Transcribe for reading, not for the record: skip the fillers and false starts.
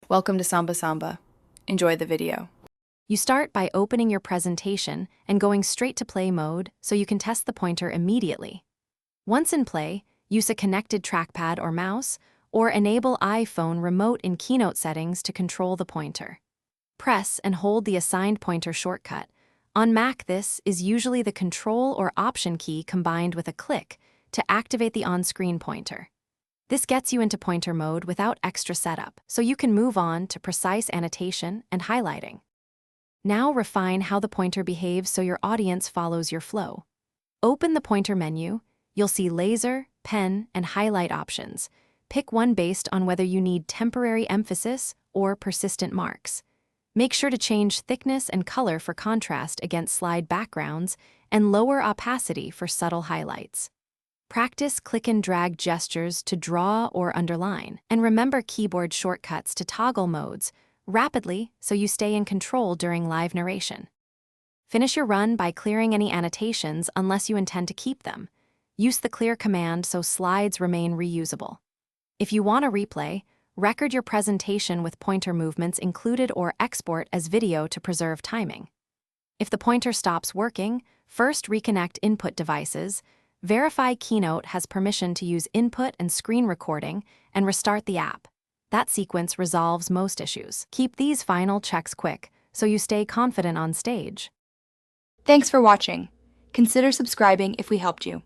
Welcome to Samba Samba. Enjoy the video. You start by opening your presentation and going straight to play mode so you can test the pointer immediately. Once in play, use a connected trackpad or mouse, or enable iPhone remote in Keynote settings to control the pointer. Press and hold the assigned pointer shortcut. On Mac, this is usually the Control or Option key combined with a click to activate the on-screen pointer. This gets you into pointer mode without extra setup, so you can move on to precise annotation and highlighting. Now refine how the pointer behaves so your audience follows your flow. Open the pointer menu. You'll see laser, pen, and highlight options. Pick one based on whether you need temporary emphasis or persistent marks. Make sure to change thickness and color for contrast against slide backgrounds and lower opacity for subtle highlights. Practice click and drag gestures to draw or underline, and remember keyboard shortcuts to toggle modes rapidly so you stay in control during live narration. Finish your run by clearing any annotations unless you intend to keep them. Use the clear command so slides remain reusable. If you want a replay, record your presentation with pointer movements included or export as video to preserve timing. If the pointer stops working, first reconnect input devices, verify Keynote has permission to use input and screen recording, and restart the app. That sequence resolves most issues. Keep these final checks quick so you stay confident on stage. Thanks for watching. Consider subscribing if we helped you.